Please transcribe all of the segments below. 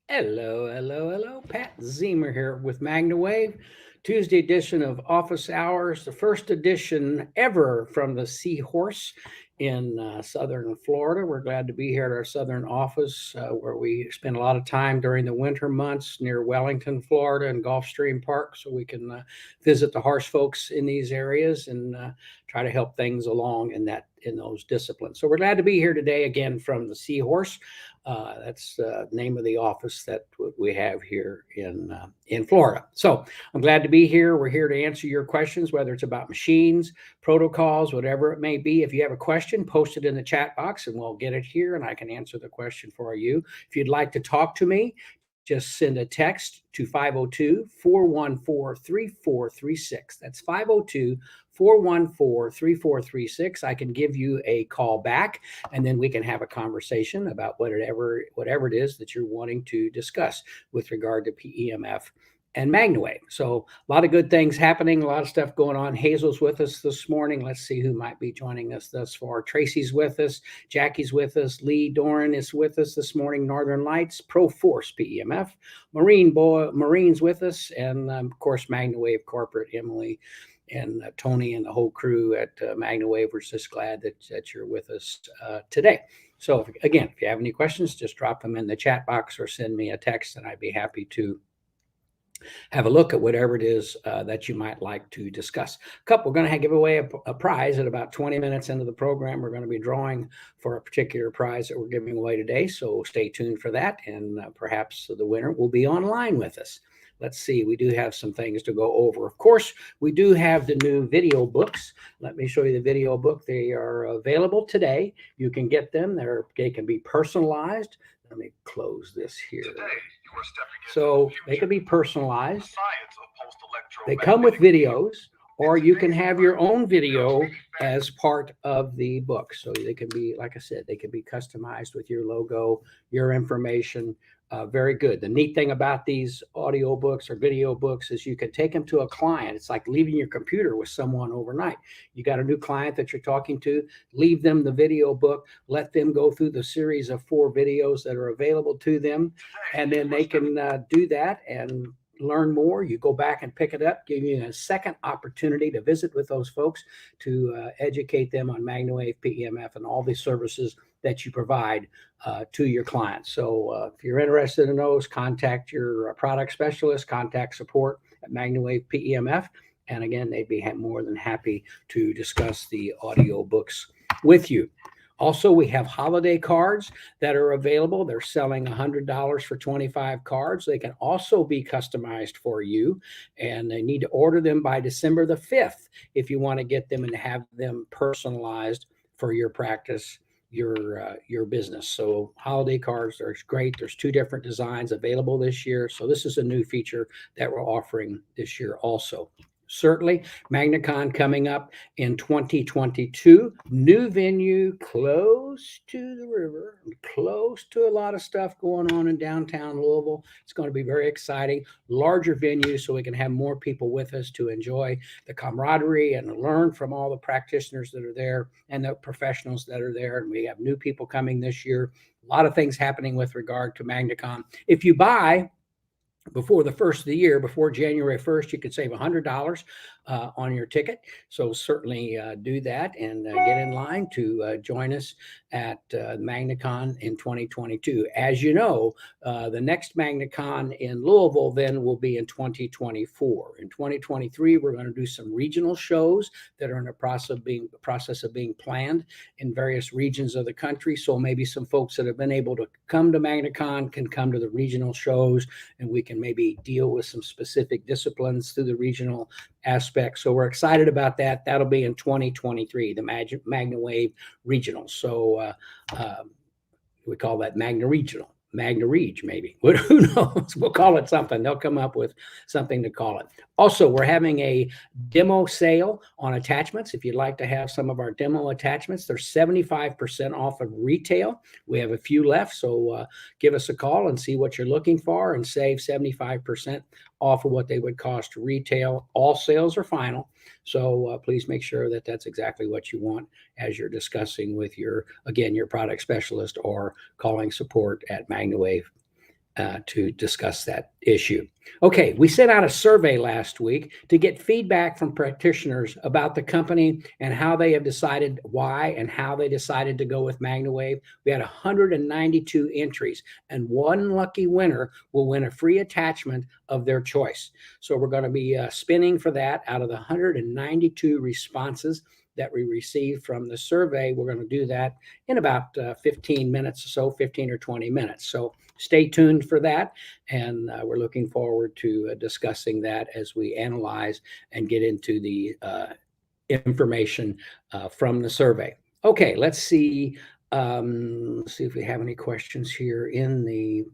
Hello, hello, hello. Pat Ziemer here with MagnaWave, Tuesday edition of Office Hours, the first edition ever from the Seahorse in southern Florida. We're glad to be here at our southern office where we spend a lot of time during the winter months near Wellington, Florida, and Gulfstream Park, so we can visit the horse folks in these areas and try to help things along in those disciplines. So we're glad to be here today again from the Seahorse. That's the name of the office that we have here in Florida. So I'm glad to be here. We're here to answer your questions, whether it's about machines, protocols, whatever it may be. If you have a question, post it in the chat box and we'll get it here and I can answer the question for you. If you'd like to talk to me, just send a text to 502-414-3436. That's 502-414-3436. I can give you a call back and then we can have a conversation about whatever it is that you're wanting to discuss with regard to PEMF and MagnaWave. So a lot of good things happening, a lot of stuff going on. Hazel's with us this morning. Let's see who might be joining us thus far. Tracy's with us. Jackie's with us. Lee Doran is with us this morning. Northern Lights, Pro Force PEMF. Marine's with us. And of course, MagnaWave Corporate, Emily and Tony and the whole crew at MagnaWave. We're just glad that you're with us today. So again, if you have any questions, just drop them in the chat box or send me a text and I'd be happy to have a look at whatever it is that you might like to discuss. We're going to give away a prize at about 20 minutes into the program. We're going to be drawing for a particular prize that we're giving away today. So stay tuned for that. And perhaps the winner will be online with us. Let's see, we do have some things to go over. Of course, we do have the new video books. Let me show you the video book. They are available today. You can get them. They can be personalized. Let me close this here. So they can be personalized. They come with videos, or you can have your own video as part of the book. So they can be, like I said, they can be customized with your logo, your information. Very good. The neat thing about these audio books or video books is you can take them to a client. It's like leaving your computer with someone overnight. You got a new client that you're talking to, leave them the video book, let them go through the series of 4 videos that are available to them, and then they can do that and learn more. You go back and pick it up, give you a second opportunity to visit with those folks to educate them on MagnaWave, PEMF, and all the services that you provide to your clients. So if you're interested in those, contact your product specialist, contact support at MagnaWave PEMF. And again, they'd be more than happy to discuss the audio books with you. Also, we have holiday cards that are available. They're selling $100 for 25 cards. They can also be customized for you, and they need to order them by December the 5th if you want to get them and have them personalized for your practice, your business. So holiday cards are great. There's 2 different designs available this year. So this is a new feature that we're offering this year also. Certainly, MagnaCon coming up in 2022. New venue, close to the river, close to a lot of stuff going on in downtown Louisville. It's going to be very exciting. Larger venue so we can have more people with us to enjoy the camaraderie and learn from all the practitioners that are there and the professionals that are there. And we have new people coming this year. A lot of things happening with regard to MagnaCon. If you buy before the first of the year, before January 1st, you could save $100 on your ticket. So certainly do that and get in line to join us at MagnaCon in 2022. As you know, the next MagnaCon in Louisville then will be in 2024. In 2023, we're going to do some regional shows that are in the process of being planned in various regions of the country. So maybe some folks that have been able to come to MagnaCon can come to the regional shows, and we can maybe deal with some specific disciplines through the regional aspect. So we're excited about that. That'll be in 2023, the MagnaWave Regional. So we call that Magna Regional. Magna Reg, maybe. Who knows? We'll call it something. They'll come up with something to call it. Also, we're having a demo sale on attachments. If you'd like to have some of our demo attachments, they're 75% off of retail. We have a few left, so give us a call and see what you're looking for and save 75% off of what they would cost retail. All sales are final. So please make sure that that's exactly what you want as you're discussing with your product specialist or calling support at MagnaWave to discuss that issue. Okay, we sent out a survey last week to get feedback from practitioners about the company and how they have decided why and how they decided to go with MagnaWave. We had 192 entries, and one lucky winner will win a free attachment of their choice. So we're going to be spinning for that out of the 192 responses that we received from the survey. We're going to do that in about 15 minutes or so, 15 or 20 minutes. So stay tuned for that. And we're looking forward to discussing that as we analyze and get into the information from the survey. Okay, let's see. See if we have any questions here in the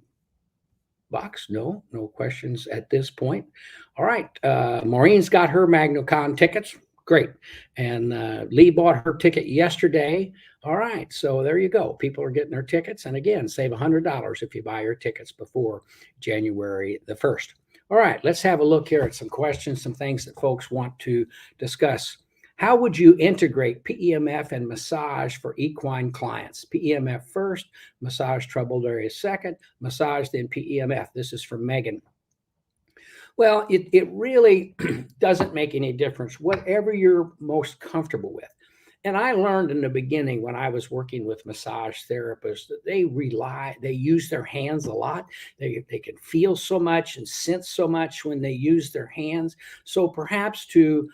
box. No questions at this point. All right. Maureen's got her MagnaCon tickets. Great. And Lee bought her ticket yesterday. All right. So there you go. People are getting their tickets. And again, save $100 if you buy your tickets before January the 1st. All right. Let's have a look here at some questions, some things that folks want to discuss. How would you integrate PEMF and massage for equine clients? PEMF first, massage troubled areas second, massage then PEMF. This is from Megan. Well, it really doesn't make any difference, whatever you're most comfortable with. And I learned in the beginning when I was working with massage therapists that they use their hands a lot. They can feel so much and sense so much when they use their hands. So perhaps to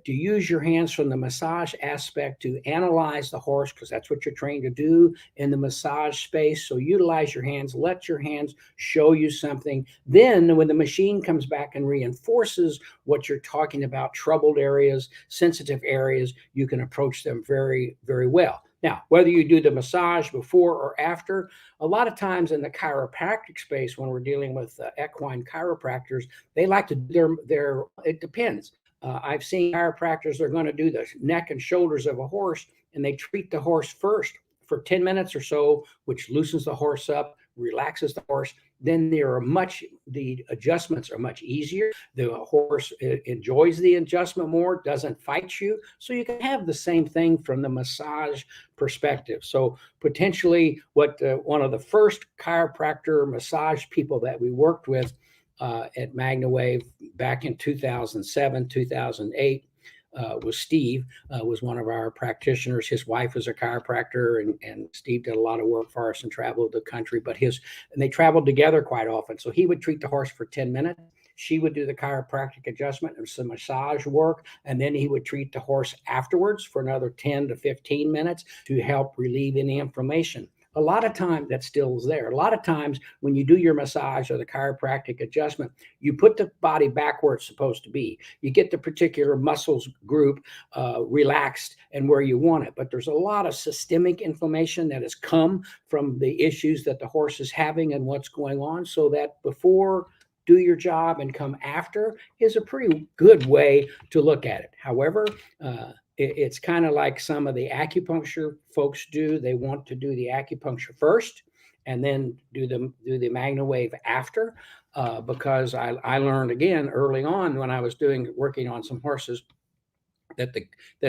use your hands from the massage aspect to analyze the horse, because that's what you're trained to do in the massage space. So utilize your hands, let your hands show you something. Then when the machine comes back and reinforces what you're talking about, troubled areas, sensitive areas, you can approach them very, very well. Now, whether you do the massage before or after, a lot of times in the chiropractic space, when we're dealing with equine chiropractors, they like to do it depends. I've seen chiropractors, they're going to do the neck and shoulders of a horse, and they treat the horse first for 10 minutes or so, which loosens the horse up, relaxes the horse. Then the adjustments are much easier. The horse enjoys the adjustment more, doesn't fight you. So you can have the same thing from the massage perspective. So potentially one of the first chiropractor massage people that we worked with at MagnaWave back in 2007, 2008, was Steve, was one of our practitioners. His wife was a chiropractor, and Steve did a lot of work for us and traveled the country, and they traveled together quite often. So he would treat the horse for 10 minutes. She would do the chiropractic adjustment and some massage work, and then he would treat the horse afterwards for another 10 to 15 minutes to help relieve any inflammation. A lot of times that still is there. A lot of times when you do your massage or the chiropractic adjustment, you put the body back where it's supposed to be. You get the particular muscles group relaxed and where you want it. But there's a lot of systemic inflammation that has come from the issues that the horse is having and what's going on. So that before do your job and come after is a pretty good way to look at it. However, it's kind of like some of the acupuncture folks do. They want to do the acupuncture first and then do the MagnaWave after, because I learned again early on when I was working on some horses that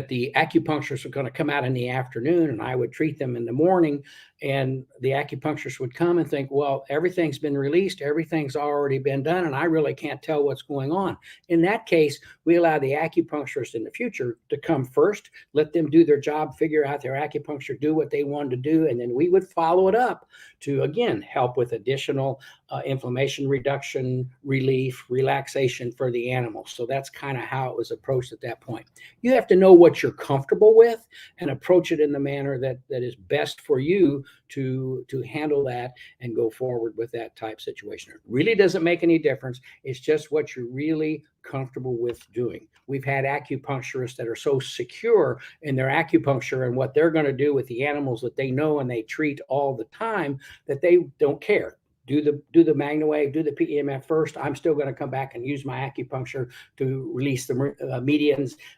the acupuncturists were going to come out in the afternoon, and I would treat them in the morning, and the acupuncturist would come and think, well, everything's been released, everything's already been done, and I really can't tell what's going on. In that case, we allow the acupuncturist in the future to come first, let them do their job, figure out their acupuncture, do what they wanted to do, and then we would follow it up to, again, help with additional inflammation reduction, relief, relaxation for the animal. So that's kind of how it was approached at that point. You have to know what you're comfortable with and approach it in the manner that is best for you to handle that and go forward with that type situation. It really doesn't make any difference. It's just what you're really comfortable with doing. We've had acupuncturists that are so secure in their acupuncture and what they're going to do with the animals that they know and they treat all the time that they don't care. Do the MagnaWave, do the PEMF first. I'm still going to come back and use my acupuncture to release the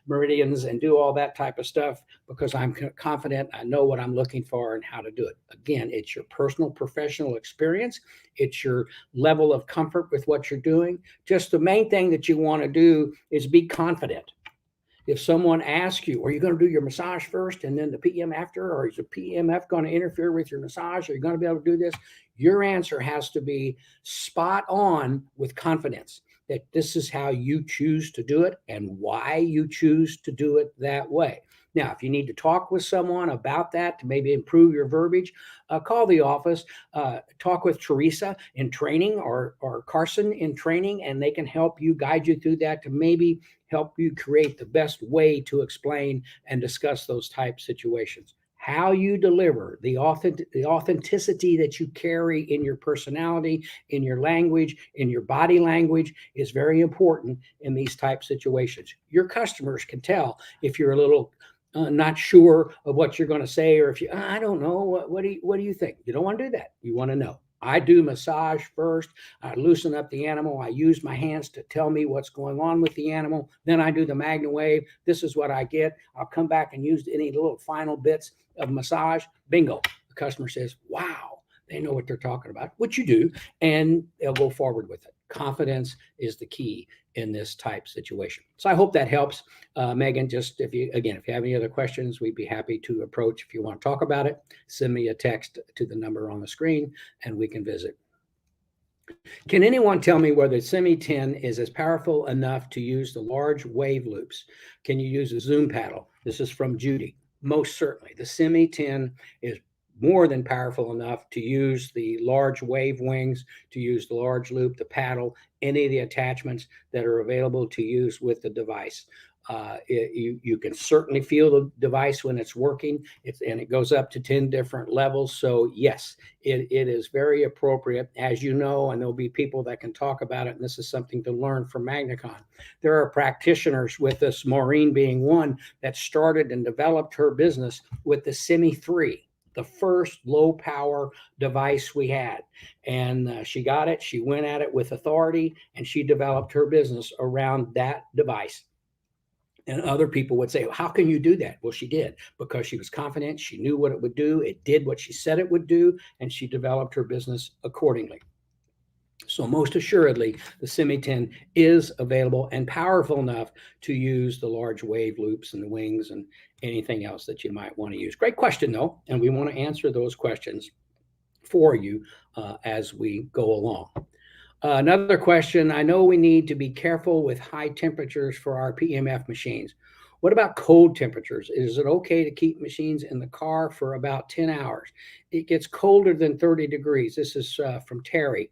meridians, and do all that type of stuff because I'm confident. I know what I'm looking for and how to do it. Again, it's your personal professional experience. It's your level of comfort with what you're doing. Just the main thing that you want to do is be confident. If someone asks you, are you going to do your massage first and then the PM after, or is the PMF going to interfere with your massage? Are you going to be able to do this? Your answer has to be spot on with confidence that this is how you choose to do it and why you choose to do it that way. Now, if you need to talk with someone about that to maybe improve your verbiage, call the office, talk with Teresa in training or Carson in training, and they can help you, guide you through that to maybe help you create the best way to explain and discuss those type situations. How you deliver the authenticity that you carry in your personality, in your language, in your body language is very important in these type situations. Your customers can tell if you're a little not sure of what you're going to say, or if you, I don't know, what do you think? You don't want to do that. You want to know. I do massage first. I loosen up the animal. I use my hands to tell me what's going on with the animal. Then I do the MagnaWave. This is what I get. I'll come back and use any little final bits of massage. Bingo. The customer says, wow, they know what they're talking about, which you do, and they'll go forward with it. Confidence is the key in this type situation. So I hope that helps. Megan, just if you have any other questions, we'd be happy to approach. If you want to talk about it, send me a text to the number on the screen and we can visit. Can anyone tell me whether Semi 10 is as powerful enough to use the large wave loops? Can you use a zoom paddle? This is from Judy. Most certainly. The Semi 10 is more than powerful enough to use the large wave wings, to use the large loop, the paddle, any of the attachments that are available to use with the device. You can certainly feel the device when it's working, and it goes up to 10 different levels. So yes, it is very appropriate. As you know, and there'll be people that can talk about it, and this is something to learn from MagnaCon. There are practitioners with us, Maureen being one, that started and developed her business with the Semi 3. The first low power device we had. And she got it. She went at it with authority, and she developed her business around that device. And other people would say, well, how can you do that? Well, she did, because she was confident. She knew what it would do. It did what she said it would do, and she developed her business accordingly. So most assuredly, the Semi 10 is available and powerful enough to use the large wave loops and the wings and anything else that you might want to use. Great question, though, and we want to answer those questions for you as we go along. Another question, I know we need to be careful with high temperatures for our PEMF machines. What about cold temperatures? Is it okay to keep machines in the car for about 10 hours? It gets colder than 30 degrees. This is from Terry.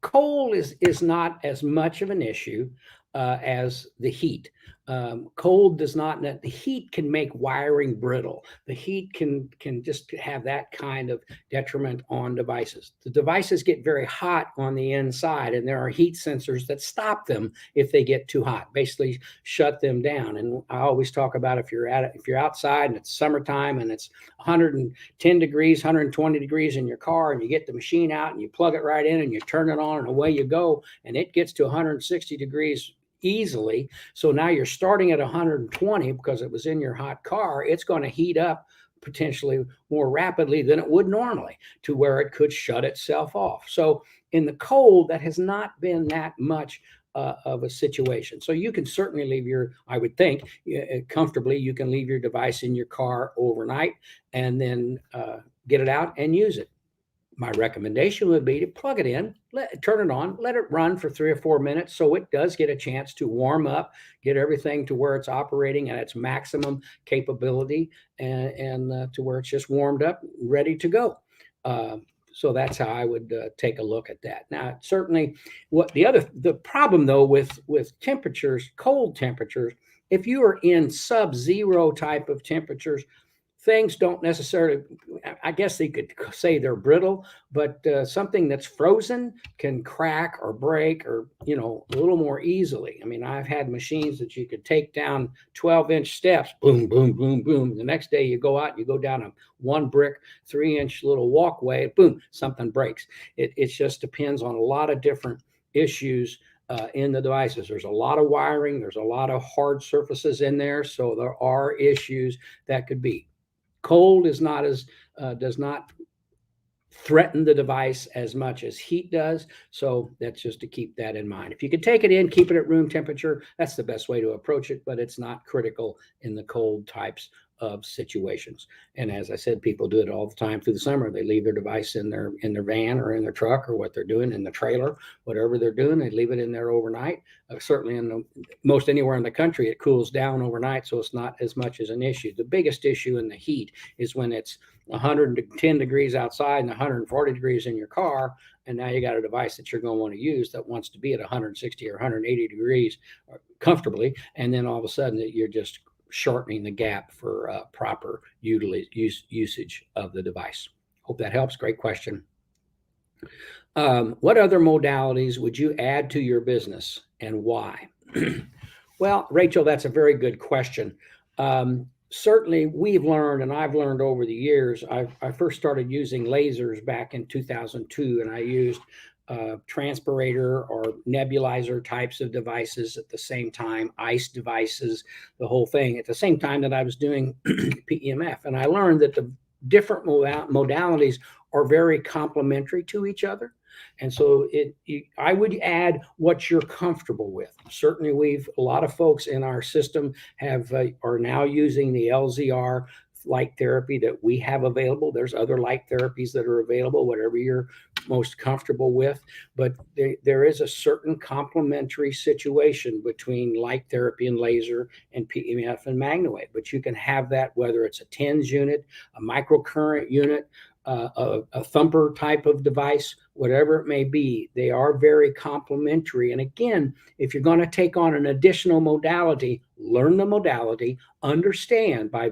Cold is not as much of an issue as the heat. Cold does not, the heat can make wiring brittle. The heat can just have that kind of detriment on devices. The devices get very hot on the inside, and there are heat sensors that stop them if they get too hot, basically shut them down. And I always talk about if you're outside and it's summertime and it's 110 degrees, 120 degrees in your car, and you get the machine out and you plug it right in and you turn it on and away you go, and it gets to 160 degrees easily. So now you're starting at 120 because it was in your hot car. It's going to heat up potentially more rapidly than it would normally, to where it could shut itself off. So in the cold, that has not been that much of a situation. So you can certainly leave I would think comfortably, you can leave your device in your car overnight and then get it out and use it. My recommendation would be to plug it in, turn it on, let it run for 3 or 4 minutes so it does get a chance to warm up, get everything to where it's operating at its maximum capability, and to where it's just warmed up, ready to go. So that's how I would take a look at that. Now, certainly, the problem though with temperatures, cold temperatures, if you are in sub-zero type of temperatures, things don't necessarily, I guess they could say they're brittle, but something that's frozen can crack or break or, a little more easily. I mean, I've had machines that you could take down 12-inch steps, boom, boom, boom, boom. The next day you go out, you go down a 1 brick, 3-inch little walkway, boom, something breaks. It just depends on a lot of different issues in the devices. There's a lot of wiring. There's a lot of hard surfaces in there. So there are issues that could be. Cold is not does not threaten the device as much as heat does. So that's just to keep that in mind. If you could take it in, keep it at room temperature, that's the best way to approach it, but it's not critical in the cold types of situations. And as I said, people do it all the time through the summer. They leave their device in their van or in their truck or what they're doing in the trailer, whatever they're doing, they leave it in there overnight. Certainly in most anywhere in the country, it cools down overnight, so it's not as much as an issue. The biggest issue in the heat is when it's 110 degrees outside and 140 degrees in your car, and now you got a device that you're going to want to use that wants to be at 160 or 180 degrees comfortably, and then all of a sudden you're just shortening the gap for proper usage of the device. Hope that helps. Great question. What other modalities would you add to your business and why? Well, Rachel, that's a very good question. Certainly we've learned, and I've learned over the years, I first started using lasers back in 2002, and I used transpirator or nebulizer types of devices at the same time, ice devices, the whole thing at the same time that I was doing PEMF. And I learned that the different modalities are very complementary to each other. And so I would add what you're comfortable with. Certainly a lot of folks in our system are now using the LZR light therapy that we have available. There's other light therapies that are available, whatever you're most comfortable with. But there is a certain complementary situation between light therapy and laser and PEMF and MagnaWave. But you can have that whether it's a TENS unit, a microcurrent unit, a thumper type of device, whatever it may be. They are very complementary. And again, if you're going to take on an additional modality, learn the modality, understand by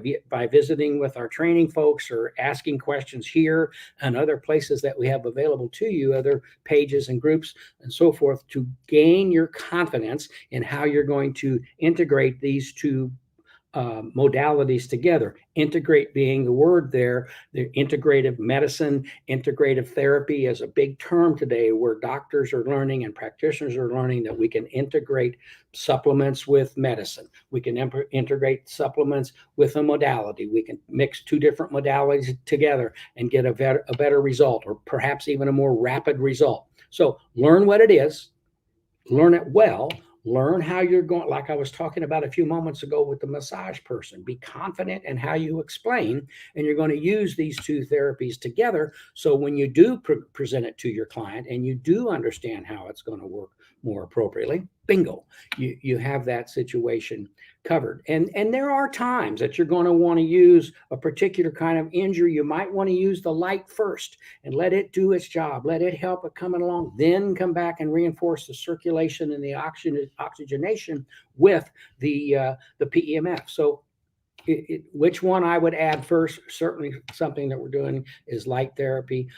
visiting with our training folks or asking questions here and other places that we have available to you, other pages and groups and so forth, to gain your confidence in how you're going to integrate these two modalities together. Integrate being the word there. The integrative medicine, integrative therapy is a big term today where doctors are learning and practitioners are learning that we can integrate supplements with medicine. We can integrate supplements with a modality. We can mix two different modalities together and get a better result, or perhaps even a more rapid result. So learn what it is, learn it well, learn how you're going, like I was talking about a few moments ago with the massage person. Be confident in how you explain, and you're going to use these two therapies together. So when you do present it to your client and you do understand how it's going to work more appropriately, bingo, you have that situation covered. And there are times that you're going to want to use a particular kind of injury. You might want to use the light first and let it do its job, let it help it coming along, then come back and reinforce the circulation and the oxygenation with the PEMF. So which one I would add first? Certainly something that we're doing is light therapy.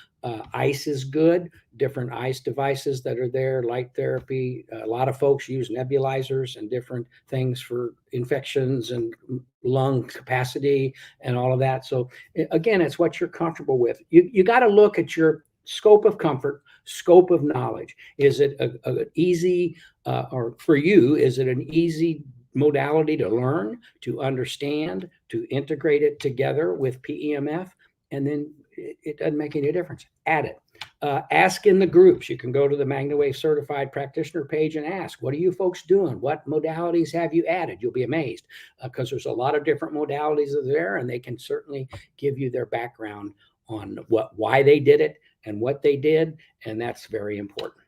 Ice is good, different ice devices that are there, light therapy. A lot of folks use nebulizers and different things for infections and lung capacity and all of that. So again, it's what you're comfortable with. You got to look at your scope of comfort, scope of knowledge. Is it an easy, or for you, is it an easy modality to learn, to understand, to integrate it together with PEMF? And then it doesn't make any difference. Add it. Ask in the groups. You can go to the MagnaWave Certified Practitioner page and ask, what are you folks doing? What modalities have you added? You'll be amazed because there's a lot of different modalities there, and they can certainly give you their background on why they did it and what they did, and that's very important.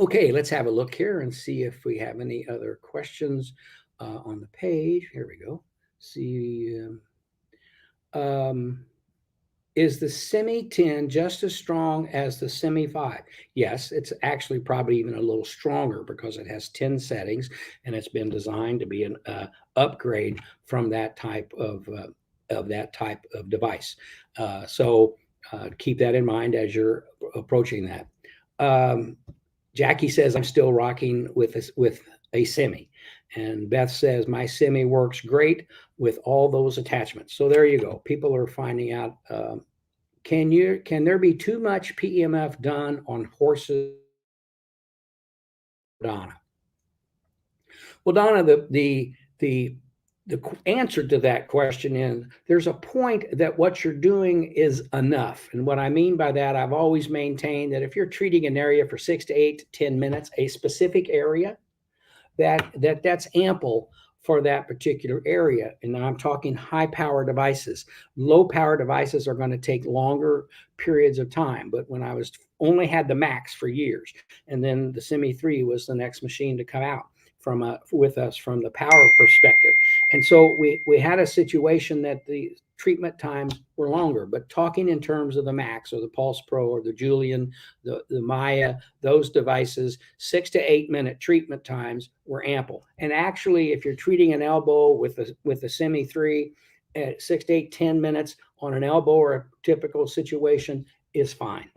Okay, let's have a look here and see if we have any other questions on the page. Here we go. See, is the Semi 10 just as strong as the Semi 5? Yes, it's actually probably even a little stronger because it has 10 settings and it's been designed to be an upgrade from that type of device. So keep that in mind as you're approaching that. Jackie says, I'm still rocking with a Semi. And Beth says, my Semi works great with all those attachments. So there you go. People are finding out, can there be too much PEMF done on horses? Donna. Well, Donna, the answer to that question is there's a point that what you're doing is enough. And what I mean by that, I've always maintained that if you're treating an area for 6 to 8 to 10 minutes, a specific area, that's ample for that particular area. And now I'm talking high power devices. Low power devices are going to take longer periods of time. But when I was only had the Max for years, and then the Semi 3 was the next machine to come out from with us from the power perspective. And so we had a situation that the treatment times were longer, but talking in terms of the Max or the Pulse Pro or the Julian, the Maya, those devices, 6 to 8 minute treatment times were ample. And actually, if you're treating an elbow with the Semi 3 at 6 to 8, 10 minutes on an elbow or a typical situation is fine.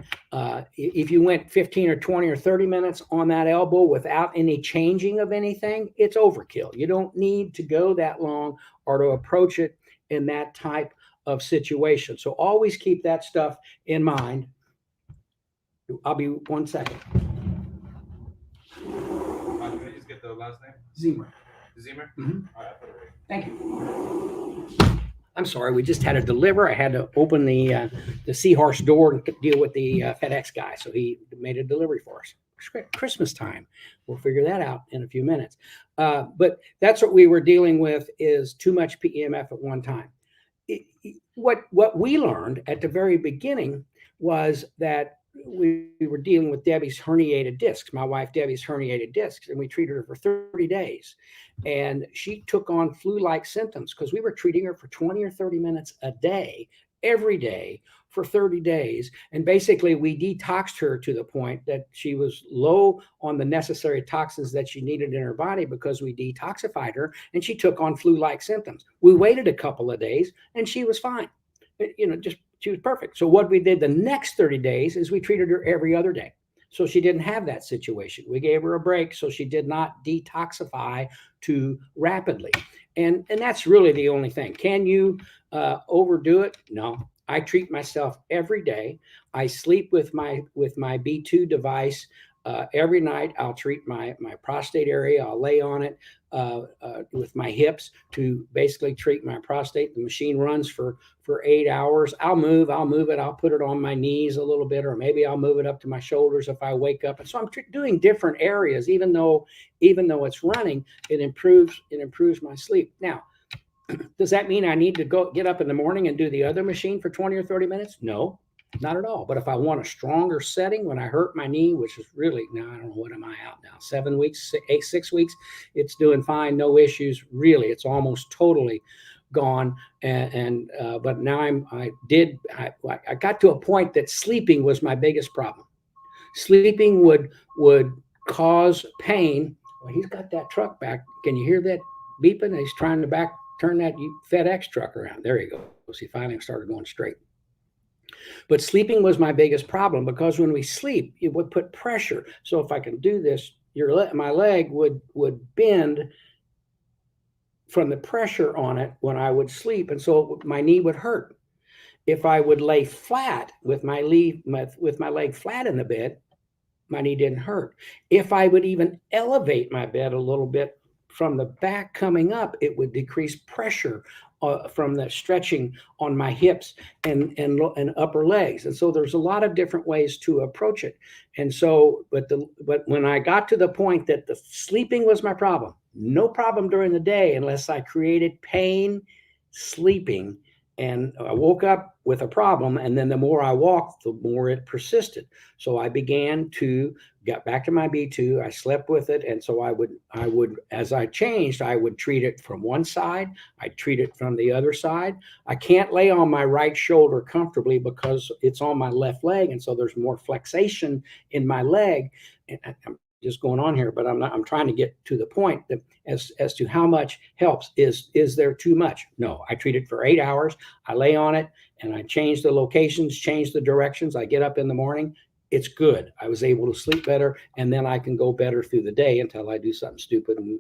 If you went 15 or 20 or 30 minutes on that elbow without any changing of anything, it's overkill. You don't need to go that long or to approach it in that type of situation. So always keep that stuff in mind. I'll be 1 second. Can I just get the last name? Ziemer. Ziemer? Mm-hmm. All right, I'll put it right. Thank you. I'm sorry, we just had a deliver. I had to open the seahorse door and deal with the FedEx guy, so he made a delivery for us. Christmas time. We'll figure that out in a few minutes. But that's what we were dealing with, is too much PEMF at one time. What we learned at the very beginning was that we were dealing with Debbie's herniated discs, my wife Debbie's herniated discs, and we treated her for 30 days. And she took on flu-like symptoms because we were treating her for 20 or 30 minutes a day, every day for 30 days. And basically we detoxed her to the point that she was low on the necessary toxins that she needed in her body because we detoxified her, and she took on flu-like symptoms. We waited a couple of days and she was fine. She was perfect. So what we did the next 30 days is we treated her every other day. So she didn't have that situation. We gave her a break so she did not detoxify too rapidly. And that's really the only thing. Can you overdo it? No. I treat myself every day. I sleep with my B2 device. Every night I'll treat my prostate area. I'll lay on it with my hips to basically treat my prostate. The machine runs for 8 hours. I'll move it. I'll put it on my knees a little bit, or maybe I'll move it up to my shoulders if I wake up. And so I'm doing different areas. Even though it's running, it improves my sleep. Now, does that mean I need to go get up in the morning and do the other machine for 20 or 30 minutes? No. Not at all. But if I want a stronger setting when I hurt my knee, which is really, now I don't know, what am I out now? 7 weeks, 6 weeks, it's doing fine, no issues. Really, it's almost totally gone. But now I got to a point that sleeping was my biggest problem. Sleeping would cause pain. Well, he's got that truck back. Can you hear that beeping? He's trying to turn that FedEx truck around. There you go. He finally started going straight. But sleeping was my biggest problem, because when we sleep, it would put pressure. So if I can do this, my leg would bend from the pressure on it when I would sleep, and so my knee would hurt. If I would lay flat with my leg flat in the bed, my knee didn't hurt. If I would even elevate my bed a little bit from the back coming up, it would decrease pressure from the stretching on my hips and upper legs. And so there's a lot of different ways to approach it. And so, but when I got to the point that the sleeping was my problem, no problem during the day unless I created pain sleeping, and I woke up with a problem, and then the more I walked, the more it persisted. So I began to get back to my B2. I slept with it, and so I would, as I changed, I would treat it from one side. I'd treat it from the other side. I can't lay on my right shoulder comfortably because it's on my left leg, and so there's more flexation in my leg. And I'm just going on here, but I'm trying to get to the point that as to how much helps. Is there too much? No. I treat it for 8 hours. I lay on it and I change the locations, change the directions. I get up in the morning. It's good. I was able to sleep better, and then I can go better through the day until I do something stupid and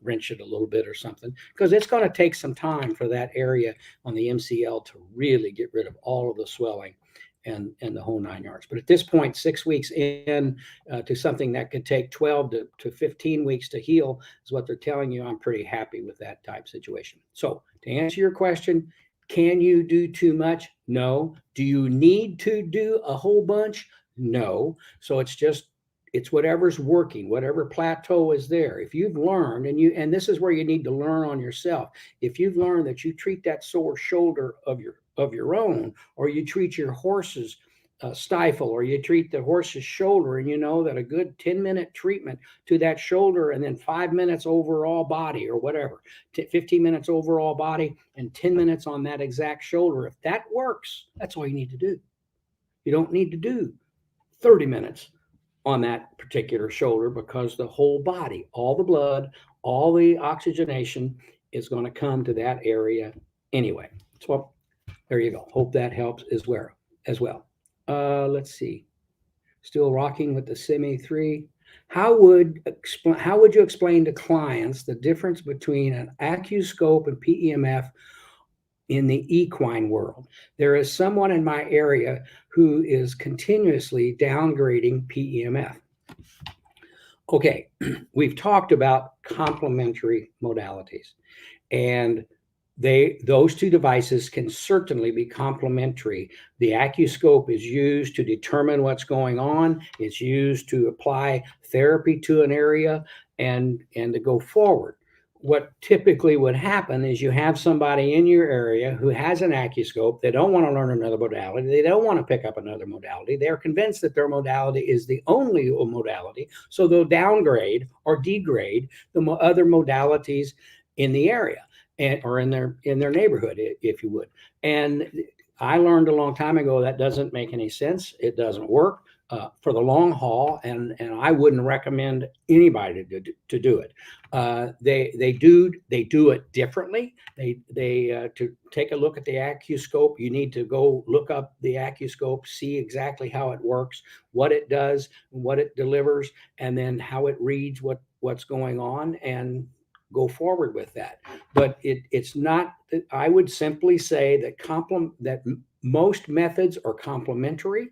wrench it a little bit or something, because it's going to take some time for that area on the MCL to really get rid of all of the swelling and the whole 9 yards. But at this point, 6 weeks in to something that could take 12 to 15 weeks to heal is what they're telling you. I'm pretty happy with that type situation. So to answer your question, can you do too much? No. Do you need to do a whole bunch? No. So it's just it's whatever's working, whatever plateau is there. If you've learned, and this is where you need to learn on yourself. If you've learned that you treat that sore shoulder of your own, or you treat your horse's stifle, or you treat the horse's shoulder, and you know that a good 10-minute treatment to that shoulder, and then 5 minutes overall body, or whatever, 15 minutes overall body, and 10 minutes on that exact shoulder. If that works, that's all you need to do. You don't need to do 30 minutes on that particular shoulder, because the whole body, all the blood, all the oxygenation is going to come to that area anyway. So there you go. Hope that helps as well. Let's see. Still rocking with the Semi 3. How would you explain to clients the difference between an Acuscope and PEMF in the equine world? There is someone in my area who is continuously downgrading PEMF. Okay, we've talked about complementary modalities, and those two devices can certainly be complementary. The Acuscope is used to determine what's going on. It's used to apply therapy to an area and to go forward. What typically would happen is you have somebody in your area who has an Acuscope. They don't want to learn another modality. They don't want to pick up another modality. They're convinced that their modality is the only modality. So they'll downgrade or degrade the other modalities in the area, or in their neighborhood, if you would. And I learned a long time ago that doesn't make any sense. It doesn't work for the long haul, and I wouldn't recommend anybody to do it. They do it differently. To take a look at the Acuscope, you need to go look up the Acuscope, see exactly how it works, what it does, what it delivers, and then how it reads what's going on, and go forward with that. But it's not. I would simply say that most methods are complementary,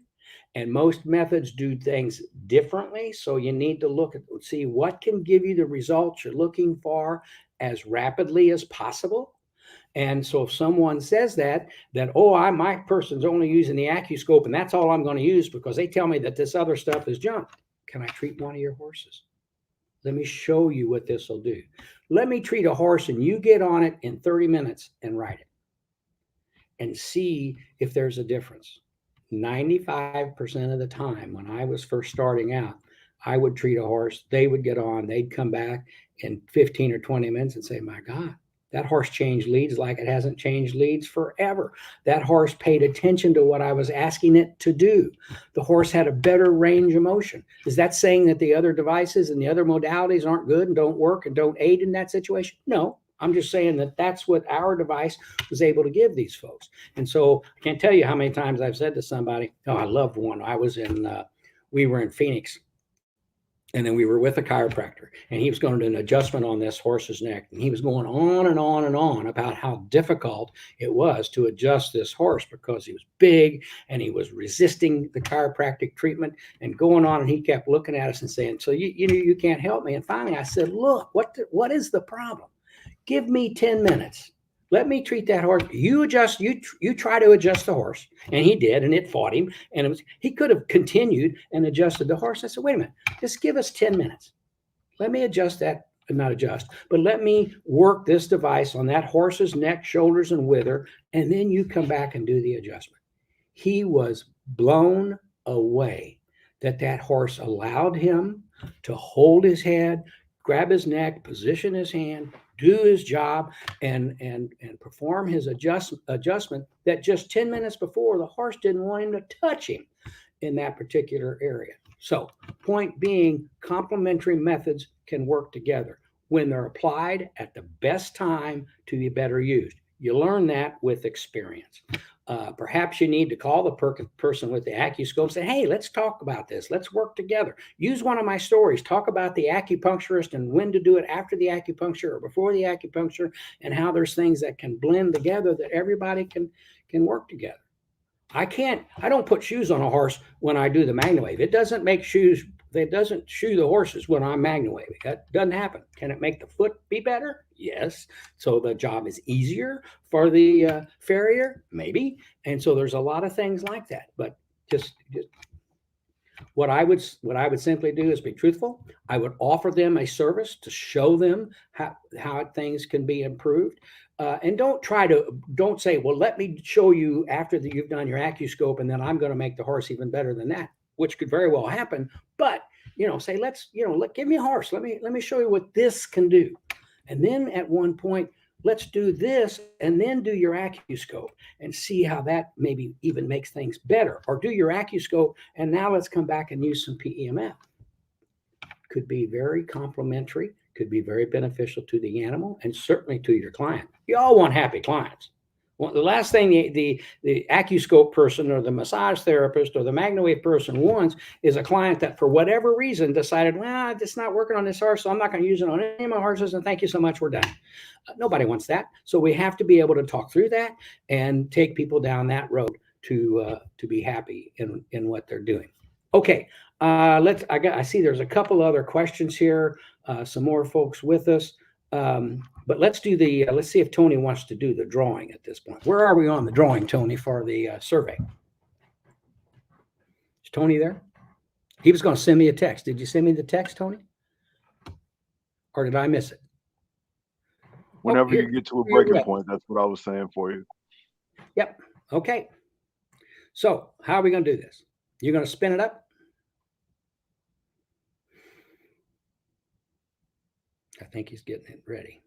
and most methods do things differently. So you need to see what can give you the results you're looking for as rapidly as possible. And so if someone says that my person's only using the Acuscope and that's all I'm going to use because they tell me that this other stuff is junk, can I treat one of your horses? Let me show you what this will do. Let me treat a horse and you get on it in 30 minutes and ride it and see if there's a difference. 95% of the time when I was first starting out, I would treat a horse, they would get on, they'd come back in 15 or 20 minutes and say, my God, that horse changed leads like it hasn't changed leads forever. That horse paid attention to what I was asking it to do. The horse had a better range of motion. Is that saying that the other devices and the other modalities aren't good and don't work and don't aid in that situation? No, I'm just saying that that's what our device was able to give these folks. And so I can't tell you how many times I've said to somebody, I loved one. We were in Phoenix, and then we were with a chiropractor, and he was going to do an adjustment on this horse's neck. And he was going on and on and on about how difficult it was to adjust this horse because he was big and he was resisting the chiropractic treatment and going on. And he kept looking at us and saying, so you can't help me. And finally I said, look, what is the problem? Give me 10 minutes. Let me treat that horse. You try to adjust the horse. And he did, and it fought him. And he could have continued and adjusted the horse. I said, wait a minute, just give us 10 minutes. Let me adjust that, not adjust, but let me work this device on that horse's neck, shoulders, and wither, and then you come back and do the adjustment. He was blown away that horse allowed him to hold his head, grab his neck, position his hand, do his job, and perform his adjustment that just 10 minutes before the horse didn't want him to touch him in that particular area. So point being, complementary methods can work together when they're applied at the best time to be better used. You learn that with experience. Perhaps you need to call the person with the Acuscope and say, hey, let's talk about this. Let's work together. Use one of my stories. Talk about the acupuncturist and when to do it after the acupuncture or before the acupuncture, and how there's things that can blend together that everybody can work together. I don't put shoes on a horse when I do the MagnaWave. It doesn't make shoes. It doesn't shoe the horses when I'm MagnaWaving. That doesn't happen. Can it make the foot be better? Yes. So the job is easier for the farrier? Maybe. And so there's a lot of things like that. But just What I would simply do is be truthful. I would offer them a service to show them how things can be improved. And don't say, well, let me show you after that you've done your Acuscope, and then I'm going to make the horse even better than that, which could very well happen. But, say, give me a horse. Let me show you what this can do. And then at one point, let's do this and then do your Acuscope and see how that maybe even makes things better. Or do your Acuscope and now let's come back and use some PEMF. Could be very complimentary, could be very beneficial to the animal and certainly to your client. You all want happy clients. Well, the last thing the Acuscope person or the massage therapist or the MagnaWave person wants is a client that for whatever reason decided, well, it's not working on this horse, so I'm not going to use it on any of my horses, and thank you so much, we're done. Nobody wants that. So we have to be able to talk through that and take people down that road to be happy in what they're doing. Okay, I see there's a couple other questions here, some more folks with us. But let's see if Tony wants to do the drawing at this point. Where are we on the drawing, Tony, for the survey? Is Tony there? He was going to send me a text. Did you send me the text, Tony? Or did I miss it? Whenever you get to a breaking point, that's what I was saying for you. Yep. Okay. So how are we going to do this? You're going to spin it up? I think he's getting it ready.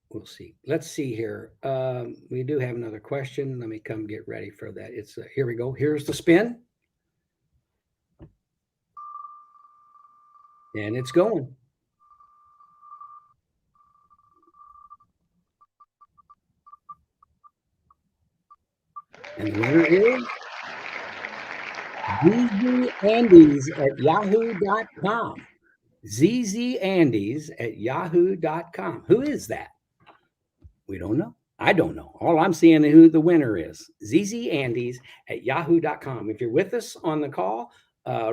We'll see. Let's see here. We do have another question. Let me come get ready for that. It's here we go. Here's the spin. And it's going. And the winner is zzandes@yahoo.com. zzandes@yahoo.com. Who is that? We don't know. I don't know. All I'm seeing is who the winner is. zzandes@yahoo.com. If you're with us on the call,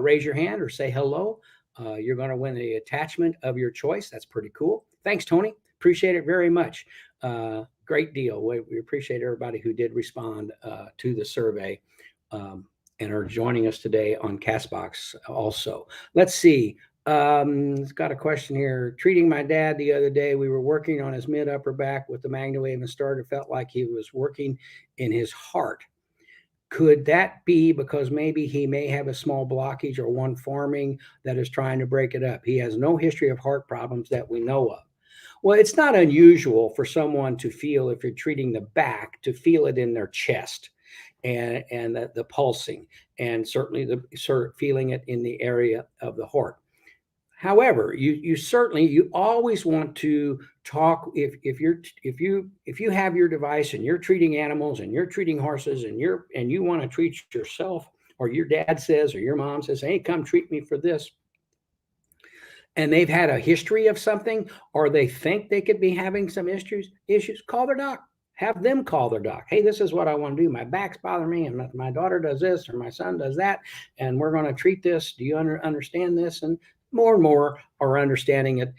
raise your hand or say hello. You're going to win the attachment of your choice. That's pretty cool. Thanks, Tony. Appreciate it very much. Great deal. We appreciate everybody who did respond to the survey and are joining us today on Castbox also. Let's see. It's got a question here. Treating my dad the other day, we were working on his mid upper back with the MagnaWave and started felt like he was working in his heart. Could that be because maybe he may have a small blockage or one forming that is trying to break it up? He has no history of heart problems that we know of. Well, it's not unusual for someone to feel, if you're treating the back, to feel it in their chest and the pulsing, and certainly the feeling it in the area of the heart. However, you always want to talk if you have your device and you're treating animals and you're treating horses and you want to treat yourself, or your dad says or your mom says, hey, come treat me for this, and they've had a history of something, or they think they could be having some issues, call their doc. Have them call their doc. Hey, this is what I want to do. My back's bothering me, and my daughter does this, or my son does that, and we're going to treat this. Do you understand this? And more are understanding it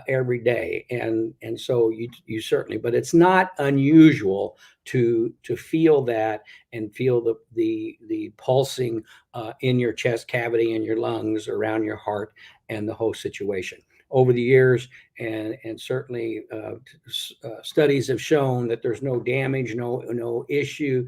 every day, and so you certainly. But it's not unusual to feel that and feel the pulsing in your chest cavity, in your lungs, around your heart, and the whole situation. Over the years, and certainly studies have shown that there's no damage, no issue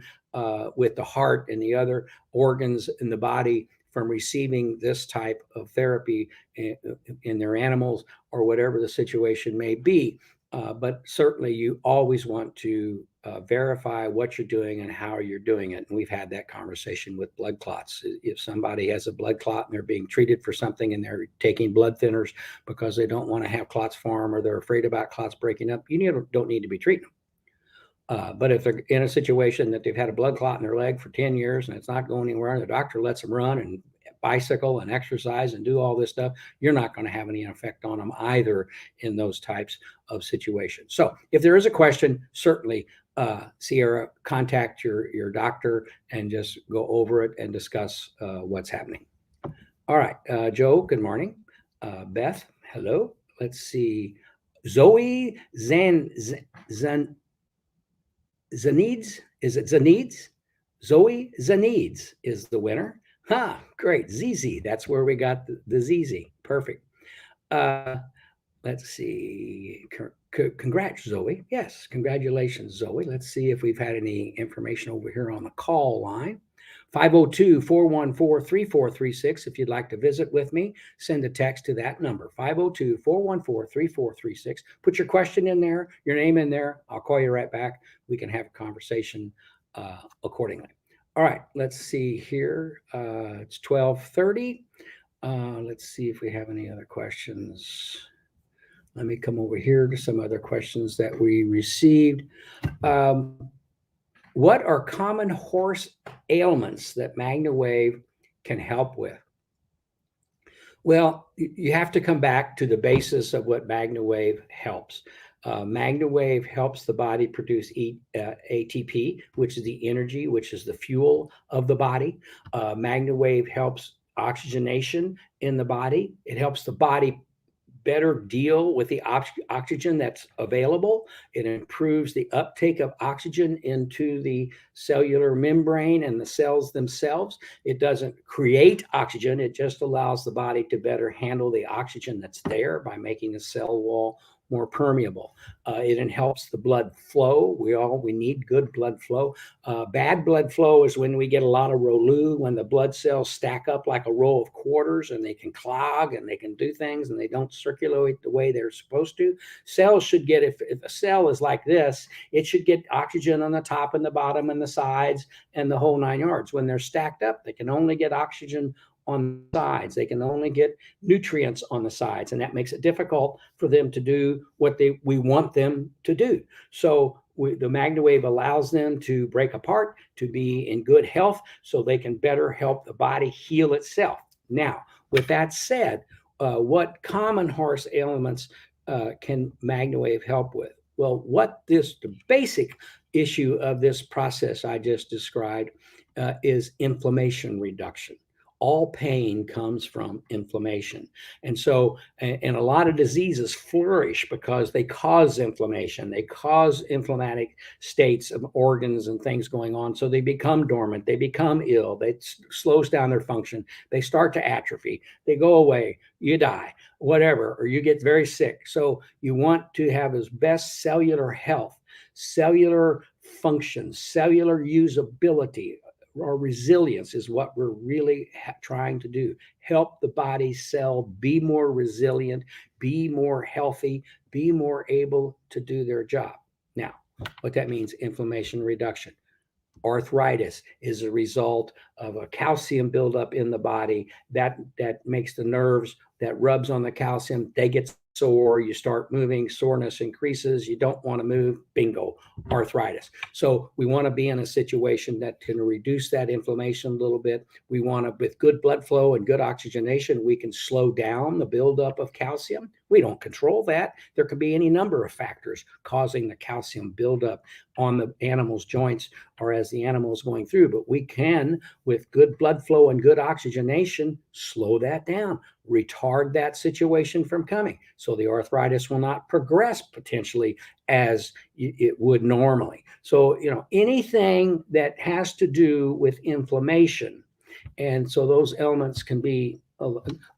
with the heart and the other organs in the body from receiving this type of therapy in their animals, or whatever the situation may be. But certainly you always want to verify what you're doing and how you're doing it. And we've had that conversation with blood clots. If somebody has a blood clot and they're being treated for something and they're taking blood thinners because they don't want to have clots form, or they're afraid about clots breaking up, you don't need to be treating them. But if they're in a situation that they've had a blood clot in their leg for 10 years and it's not going anywhere, and the doctor lets them run and bicycle and exercise and do all this stuff, you're not going to have any effect on them either in those types of situations. So if there is a question, certainly Sierra, contact your doctor and just go over it and discuss what's happening. All right, Joe, good morning. Beth, hello. Let's see. Zoe Zanides, is it Zanides? Zoe Zanides is the winner. Great. ZZ. That's where we got the ZZ. Perfect. Let's see. Congrats, Zoe. Yes, congratulations, Zoe. Let's see if we've had any information over here on the call line. 502-414-3436. If you'd like to visit with me, send a text to that number, 502-414-3436. Put your question in there, your name in there. I'll call you right back. We can have a conversation accordingly. All right, let's see here. It's 12:30. Let's see if we have any other questions. Let me come over here to some other questions that we received. What are common horse ailments that MagnaWave can help with? Well, you have to come back to the basis of what MagnaWave helps. MagnaWave helps the body produce ATP, which is the energy, which is the fuel of the body. MagnaWave helps oxygenation in the body. It helps the body better deal with the oxygen that's available. It improves the uptake of oxygen into the cellular membrane and the cells themselves. It doesn't create oxygen. It just allows the body to better handle the oxygen that's there by making the cell wall more permeable. It helps the blood flow. We need good blood flow. Bad blood flow is when we get a lot of rouleau, when the blood cells stack up like a row of quarters and they can clog and they can do things and they don't circulate the way they're supposed to. Cells should get, if a cell is like this, it should get oxygen on the top and the bottom and the sides and the whole 9 yards. When they're stacked up, they can only get oxygen on the sides. They can only get nutrients on the sides, and that makes it difficult for them to do what we want them to do. So the MagnaWave allows them to break apart, to be in good health, so they can better help the body heal itself. Now, with that said, what common horse ailments can MagnaWave help with? Well, the basic issue of this process I just described is inflammation reduction. All pain comes from inflammation. And so, and a lot of diseases flourish because they cause inflammation. They cause inflammatic states of organs and things going on. So they become dormant. They become ill. It slows down their function. They start to atrophy. They go away. You die, whatever, or you get very sick. So you want to have as best cellular health, cellular function, cellular usability, or resilience is what we're really trying to do. Help the body cell be more resilient, be more healthy, be more able to do their job. Now, what that means, inflammation reduction. Arthritis is a result of a calcium buildup in the body that makes the nerves, that rubs on the calcium, they get sore, you start moving, soreness increases, you don't want to move, bingo, arthritis. So we want to be in a situation that can reduce that inflammation a little bit. We want to, with good blood flow and good oxygenation, we can slow down the buildup of calcium. We don't control that. There could be any number of factors causing the calcium buildup on the animal's joints or as the animal is going through, but we can, with good blood flow and good oxygenation, slow that down, retard that situation from coming. So the arthritis will not progress potentially as it would normally. So, anything that has to do with inflammation, and so those elements can be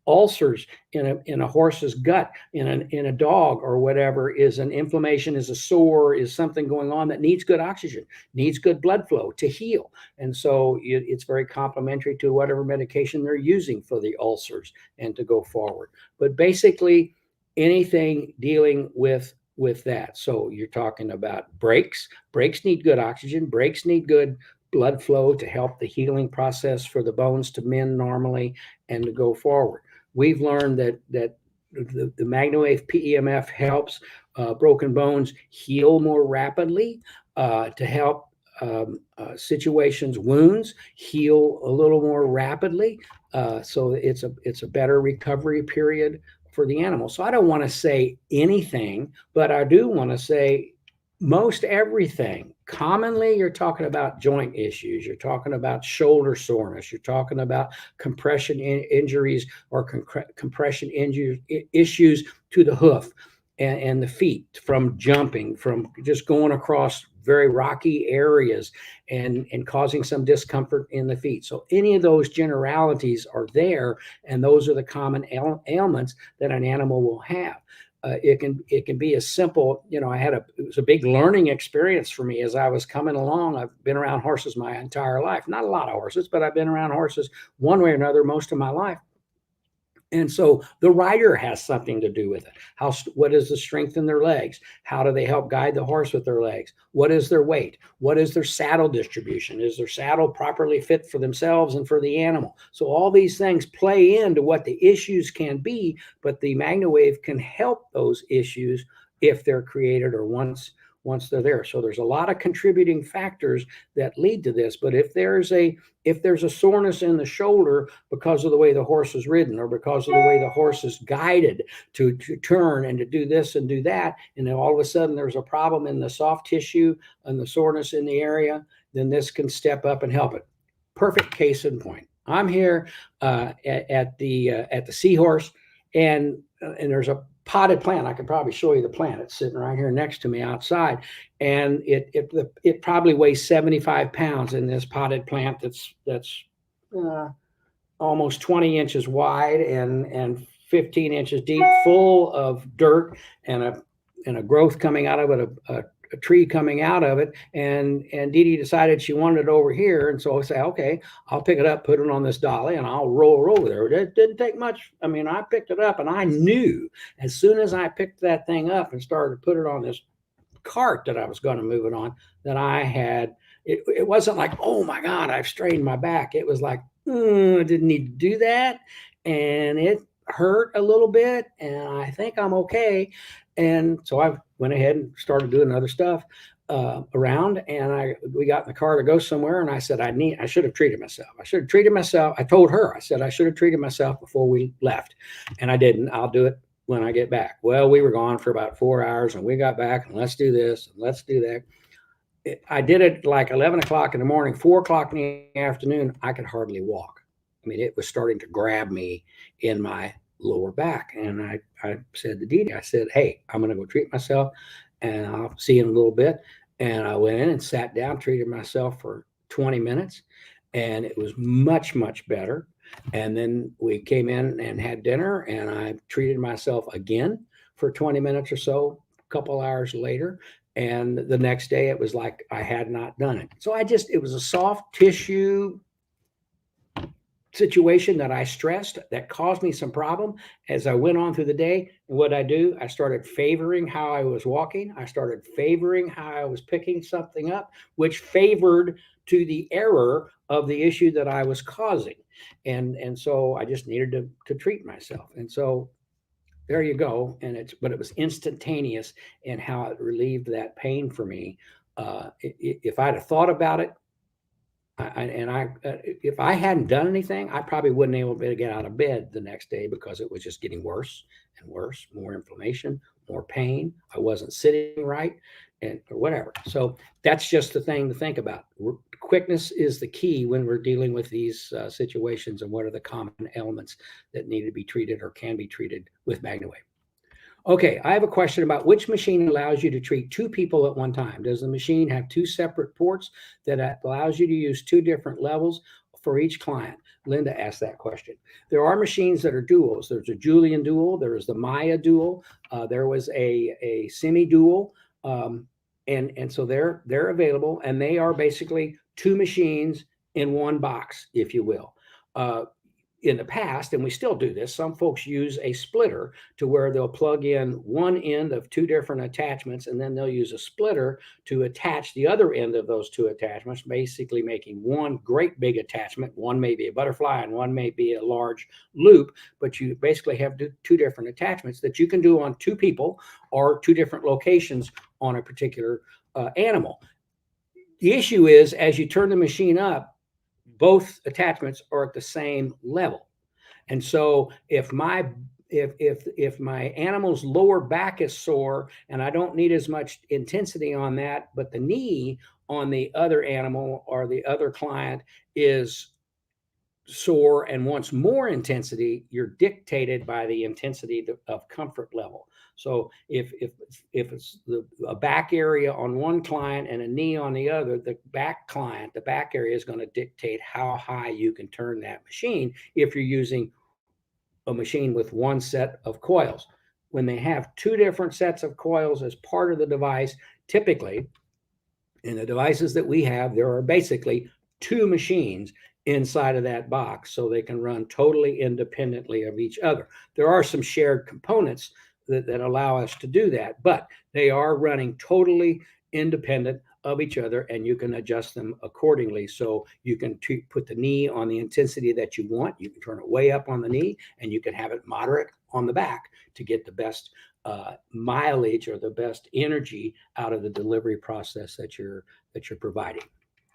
ulcers in a horse's gut, in a dog or whatever, is an inflammation, is a sore, is something going on that needs good oxygen, needs good blood flow to heal. And so it's very complementary to whatever medication they're using for the ulcers and to go forward. But basically anything dealing with that. So you're talking about brakes. Brakes need good oxygen. Brakes need good blood flow to help the healing process for the bones to mend normally and to go forward. We've learned that the MagnaWave PEMF helps broken bones heal more rapidly, to help situations, wounds heal a little more rapidly. So it's a better recovery period for the animal. So I don't want to say anything, but I do want to say most everything. Commonly, you're talking about joint issues. You're talking about shoulder soreness. You're talking about compression injuries or compression issues to the hoof and the feet from jumping, from just going across very rocky areas and causing some discomfort in the feet. So any of those generalities are there, and those are the common ailments that an animal will have. It can be as simple, you know, it was a big learning experience for me as I was coming along. I've been around horses my entire life, not a lot of horses, but I've been around horses one way or another most of my life. And so the rider has something to do with it. What is the strength in their legs? How do they help guide the horse with their legs? What is their weight? What is their saddle distribution? Is their saddle properly fit for themselves and for the animal? So all these things play into what the issues can be, but the MagnaWave can help those issues if they're created or once they're there. So there's a lot of contributing factors that lead to this. But if there's a soreness in the shoulder because of the way the horse is ridden, or because of the way the horse is guided to turn and to do this and do that, and then all of a sudden there's a problem in the soft tissue and the soreness in the area, then this can step up and help it. Perfect case in point. I'm here at the Seahorse, and there's a potted plant. I could probably show you the plant. It's sitting right here next to me outside, and it probably weighs 75 pounds in this potted plant that's almost 20 inches wide and 15 inches deep, full of dirt and a growth coming out of it, a tree coming out of it. And Dee Dee decided she wanted it over here. And so I say, okay, I'll pick it up, put it on this dolly, and I'll roll over there. It didn't take much. I mean, I picked it up, and I knew as soon as I picked that thing up and started to put it on this cart that I was going to move it on, that I had, it wasn't like, oh my God, I've strained my back. It was like, I didn't need to do that. And it hurt a little bit, and I think I'm okay. And so I went ahead and started doing other stuff around, and we got in the car to go somewhere, and I said, I should have treated myself. I should have treated myself. I told her, I said, I should have treated myself before we left, and I didn't. I'll do it when I get back. Well, we were gone for about 4 hours, and we got back, and let's do this, and let's do that. I did it like 11 o'clock in the morning, 4 o'clock in the afternoon. I could hardly walk. I mean, it was starting to grab me in my lower back. And I said to Dee Dee, I said, hey, I'm going to go treat myself, and I'll see you in a little bit. And I went in and sat down, treated myself for 20 minutes, and it was much, much better. And then we came in and had dinner, and I treated myself again for 20 minutes or so, a couple hours later. And the next day it was like I had not done it. So it was a soft tissue situation that I stressed that caused me some problem as I went on through the day. And what I do, I started favoring how I was walking. I started favoring how I was picking something up, which favored to the error of the issue that I was causing. And so I just needed to treat myself. And so there you go. But it was instantaneous in how it relieved that pain for me. If I'd have thought about it, if I hadn't done anything, I probably wouldn't able to get out of bed the next day, because it was just getting worse and worse, more inflammation, more pain. I wasn't sitting right, or whatever. So that's just the thing to think about. Quickness is the key when we're dealing with these situations, and what are the common ailments that need to be treated or can be treated with MagnaWave. Okay, I have a question about which machine allows you to treat 2 people at one time. Does the machine have 2 separate ports that allows you to use 2 different levels for each client? Linda asked that question. There are machines that are duals. There's a Julian dual. There is the Maya dual. There was a semi-dual. And so they're available, and they are basically 2 machines in one box, if you will. In the past, and we still do this, some folks use a splitter to where they'll plug in one end of 2 different attachments, and then they'll use a splitter to attach the other end of those 2 attachments, basically making one great big attachment. One may be a butterfly and one may be a large loop, but you basically have 2 different attachments that you can do on 2 people or 2 different locations on a particular animal. The issue is, as you turn the machine up, both attachments are at the same level. And so if my animal's lower back is sore and I don't need as much intensity on that, but the knee on the other animal or the other client is sore and wants more intensity, you're dictated by the intensity of comfort level. So if it's a back area on one client and a knee on the other, the back area is going to dictate how high you can turn that machine if you're using a machine with one set of coils. When they have two different sets of coils as part of the device, typically in the devices that we have, there are basically two machines inside of that box, so they can run totally independently of each other. There are some shared components that allow us to do that, but they are running totally independent of each other, and you can adjust them accordingly. So you can put the knee on the intensity that you want. You can turn it way up on the knee, and you can have it moderate on the back to get the best mileage or the best energy out of the delivery process that you're providing.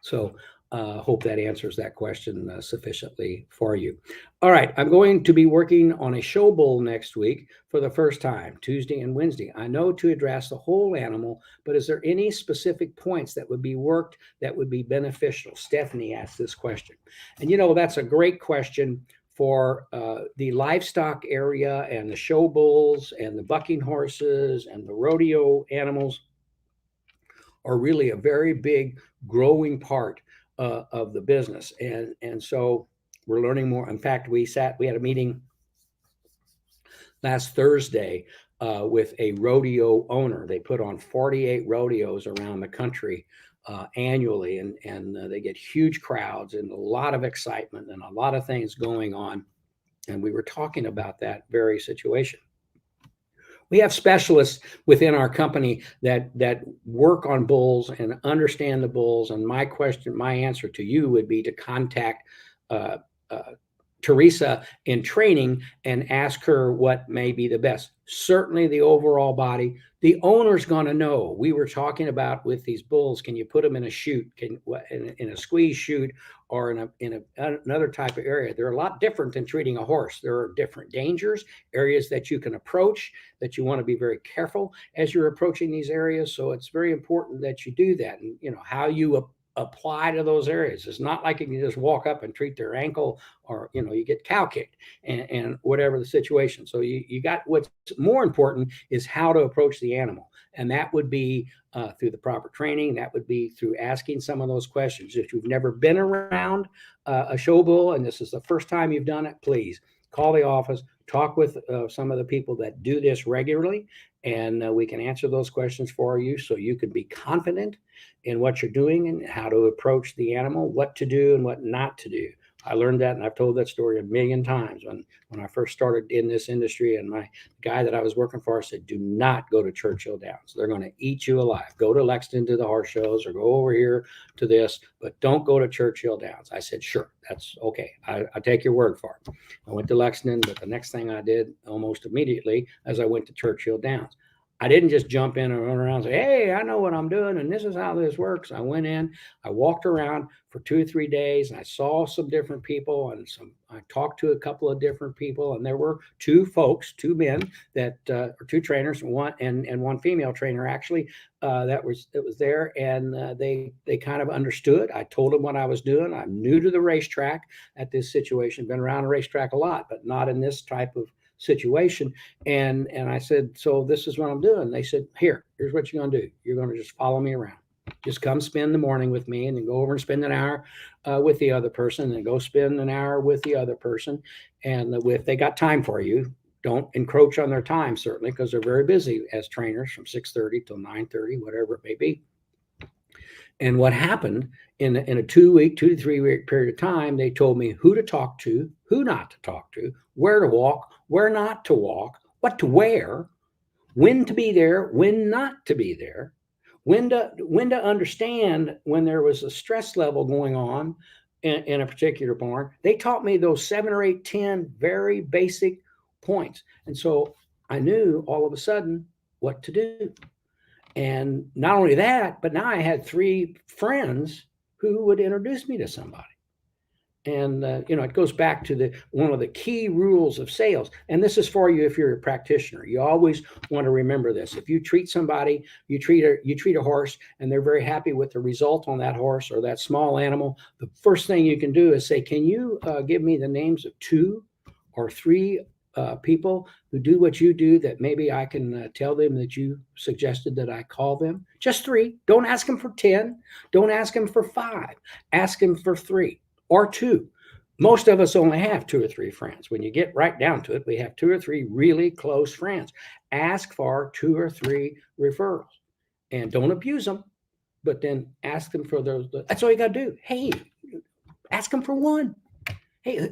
So hope that answers that question sufficiently for you. All right, I'm going to be working on a show bull next week for the first time, Tuesday and Wednesday. I know to address the whole animal, but is there any specific points that would be worked that would be beneficial? Stephanie asked this question. And that's a great question for the livestock area and the show bulls and the bucking horses and the rodeo animals are really a very big growing part of the business. And so we're learning more. In fact, we had a meeting last Thursday with a rodeo owner. They put on 48 rodeos around the country annually, and they get huge crowds and a lot of excitement and a lot of things going on. And we were talking about that very situation. We have specialists within our company that work on bulls and understand the bulls. And my answer to you would be to contact Teresa in training and ask her what may be the best. Certainly the overall body. The owner's going to know. We were talking about with these bulls, can you put them in a chute, in a squeeze chute, or in another type of area? They're a lot different than treating a horse. There are different dangers, areas that you can approach, that you want to be very careful as you're approaching these areas. So it's very important that you do that. And how you apply to those areas. It's not like you can just walk up and treat their ankle, or you get cow kicked and whatever the situation. So you got, what's more important is how to approach the animal, and that would be through the proper training. That would be through asking some of those questions. If you've never been around a show bull and this is the first time you've done it, please call the office, talk with some of the people that do this regularly, and we can answer those questions for you so you can be confident in what you're doing and how to approach the animal, what to do and what not to do. I learned that, and I've told that story a million times when I first started in this industry, and my guy that I was working for said, do not go to Churchill Downs. They're going to eat you alive. Go to Lexington to the horse shows, or go over here to this, but don't go to Churchill Downs. I said, sure, that's okay. I take your word for it. I went to Lexington, but the next thing I did almost immediately as I went to Churchill Downs, I didn't just jump in and run around and say, hey, I know what I'm doing, and this is how this works. I went in, I walked around for 2 or 3 days, and I saw some different people, and I talked to a couple of different people, and there were 2 men that or 2 trainers, one female trainer actually that was there, and they kind of understood. I told them what I was doing. I'm new to the racetrack at this situation, been around a racetrack a lot, but not in this type of situation. And I said, so this is what I'm doing. They said, here's what you're going to do. You're going to just follow me around. Just come spend the morning with me, and then go over and spend an hour with the other person, and then go spend an hour with the other person. And if they got time for you, don't encroach on their time, certainly, because they're very busy as trainers from 6:30 till 9:30, whatever it may be. And what happened in a 2 to 3 week period of time, they told me who to talk to, who not to talk to, where to walk, where not to walk, what to wear, when to be there, when not to be there, when to understand when there was a stress level going on in a particular barn. They taught me those 7 or 8, 10 very basic points. And so I knew all of a sudden what to do. And not only that, but now I had 3 friends who would introduce me to somebody. And it goes back to one of the key rules of sales. And this is for you if you're a practitioner. You always want to remember this. If you treat somebody, you treat a horse, and they're very happy with the result on that horse or that small animal, the first thing you can do is say, can you give me the names of 2 or 3 people who do what you do, that maybe I can tell them that you suggested that I call them? Just 3. Don't ask them for 10. Don't ask them for 5. Ask them for 3 or 2. Most of us only have 2 or 3 friends. When you get right down to it, we have 2 or 3 really close friends. Ask for 2 or 3 referrals, and don't abuse them, but then ask them for those. That's all you got to do. Hey, ask them for 1. Hey,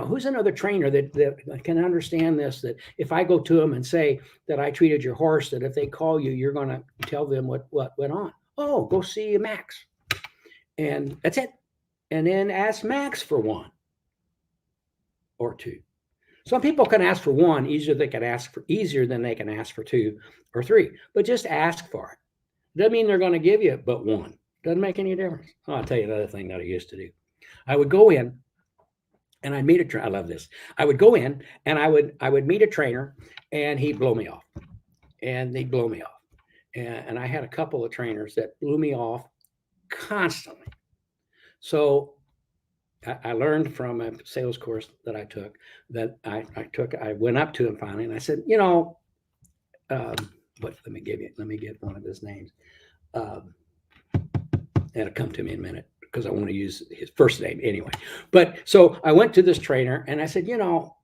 who's another trainer that can understand this, that if I go to them and say that I treated your horse, that if they call you, you're going to tell them what went on. Oh, go see Max. And that's it. And then ask Max for 1 or 2. Some people can ask for 1 easier than they can ask for 2 or 3, but just ask for it. Doesn't mean they're going to give you but 1. Doesn't make any difference. Oh, I'll tell you another thing that I used to do. I would go in and I'd meet a trainer. I love this. I would go in and I would meet a trainer, and he'd blow me off, and they'd blow me off. And I had a couple of trainers that blew me off constantly. So I learned from a sales course that I took I went up to him finally and I said, let me get one of his names. It'll come to me in a minute because I want to use his first name anyway. But so I went to this trainer and I said,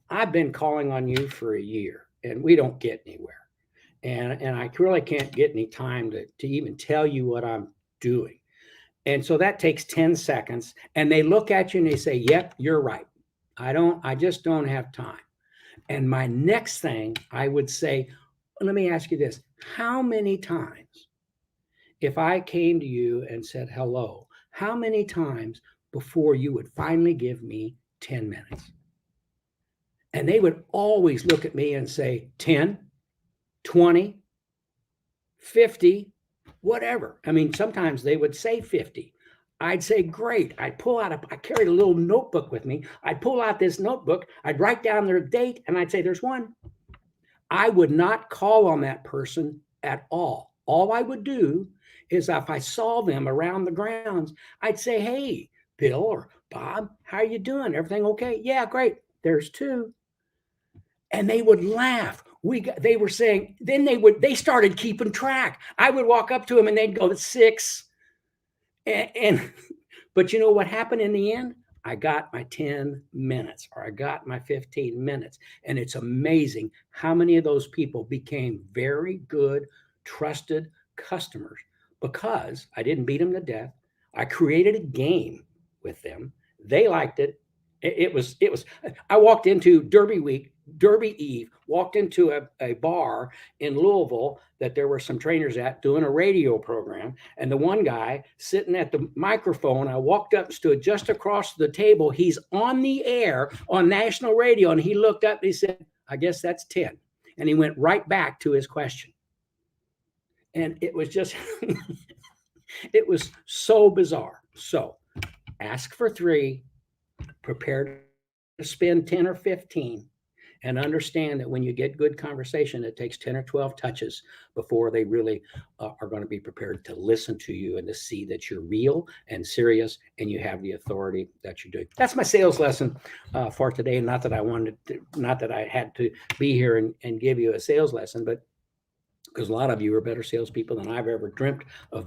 I've been calling on you for a year and we don't get anywhere. And I really can't get any time to even tell you what I'm doing. And so that takes 10 seconds, and they look at you and they say, yep, you're right. I just don't have time. And my next thing I would say, let me ask you this. How many times, if I came to you and said hello, how many times before you would finally give me 10 minutes? And they would always look at me and say 10, 20, 50, whatever. I mean, sometimes they would say 50. I'd say, great. I carried a little notebook with me. I'd pull out this notebook. I'd write down their date and I'd say, there's 1. I would not call on that person at all. All I would do is if I saw them around the grounds, I'd say, hey, Bill or Bob, how are you doing? Everything okay? Yeah, great. There's 2. And they would laugh. They were saying, then they started keeping track. I would walk up to them and they'd go, 6. But you know what happened in the end? I got my 10 minutes or I got my 15 minutes. And it's amazing how many of those people became very good, trusted customers because I didn't beat them to death. I created a game with them. They liked it. I walked into Derby Eve, walked into a bar in Louisville that there were some trainers at doing a radio program. And the one guy sitting at the microphone, I walked up and stood just across the table. He's on the air on national radio. And he looked up and he said, I guess that's 10. And he went right back to his question. And it was just, it was so bizarre. So ask for 3. Prepare to spend 10 or 15, and understand that when you get good conversation, it takes 10 or 12 touches before they really are going to be prepared to listen to you and to see that you're real and serious and you have the authority that you're doing. That's my sales lesson for today. Not that I had to be here and give you a sales lesson, but because a lot of you are better salespeople than I've ever dreamt of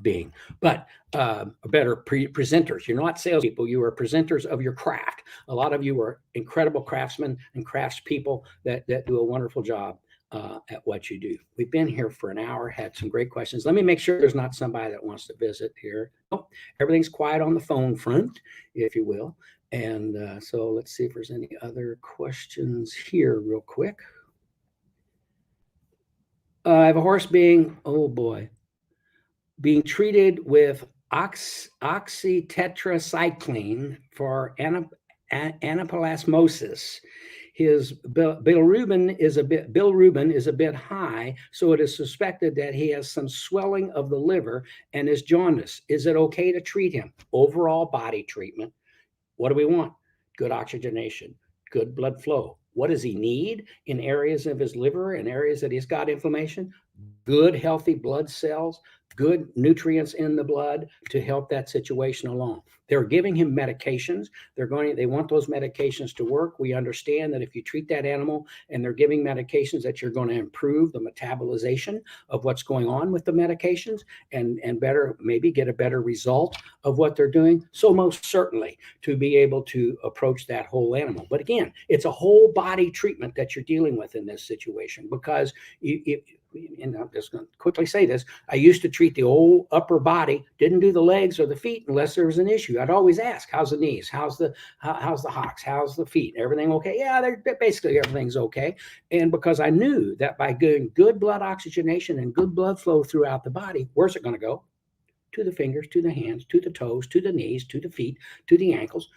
being, but better presenters. You're not salespeople. You are presenters of your craft. A lot of you are incredible craftsmen and craftspeople that do a wonderful job at what you do. We've been here for an hour, had some great questions. Let me make sure there's not somebody that wants to visit here. Oh, everything's quiet on the phone front, if you will. And so let's see if there's any other questions here real quick. I have a horse being treated with oxytetracycline for anaplasmosis. His bilirubin is a bit high, so it is suspected that he has some swelling of the liver and is jaundice. Is it okay to treat him? Overall body treatment. What do we want? Good oxygenation, good blood flow. What does he need in areas of his liver and areas that he's got inflammation? Good, healthy blood cells, good nutrients in the blood to help that situation along. They're giving him medications. They want those medications to work. We understand that if you treat that animal and they're giving medications, that you're going to improve the metabolization of what's going on with the medications and better, maybe get a better result of what they're doing. So most certainly to be able to approach that whole animal. But again, it's a whole body treatment that you're dealing with in this situation, because and I'm just going to quickly say this. I used to treat the whole upper body, didn't do the legs or the feet unless there was an issue. I'd always ask, how's the knees? How's the hocks? How's the feet? Everything okay? Yeah, basically everything's okay. And because I knew that by getting good blood oxygenation and good blood flow throughout the body, where's it going to go? To the fingers, to the hands, to the toes, to the knees, to the feet, to the ankles.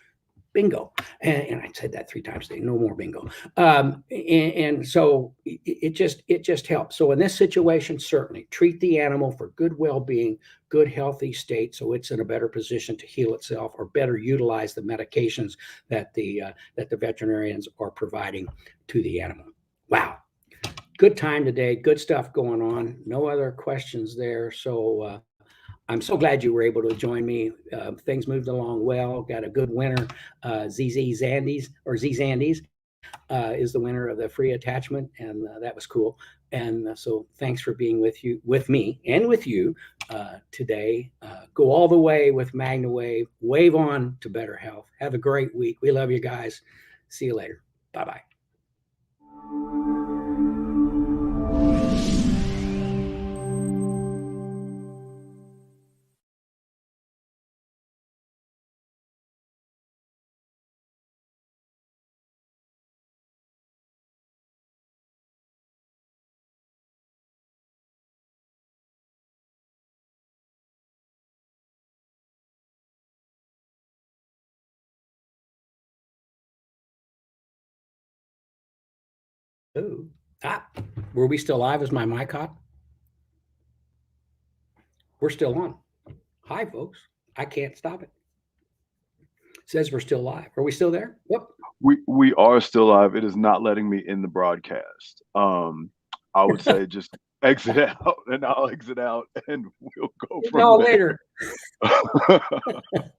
Bingo. And I said that 3 times today, no more bingo. And so it just helps. So in this situation, certainly treat the animal for good well-being, good healthy state, so it's in a better position to heal itself or better utilize the medications that the veterinarians are providing to the animal. Wow. Good time today. Good stuff going on. No other questions there. So I'm so glad you were able to join me. Things moved along well. Got a good winner. ZZ Zandies is the winner of the free attachment, and that was cool. And so thanks for being with me and with you today. Go all the way with MagnaWave. Wave on to better health. Have a great week. We love you guys. See you later. Bye-bye. Oh, were we still live? Is my mic hot? We're still on. Hi, folks. I can't stop it. It says we're still live. Are we still there? Yep. We are still live. It is not letting me in the broadcast. I would say just exit out, and I'll exit out, and we'll go from there. Later.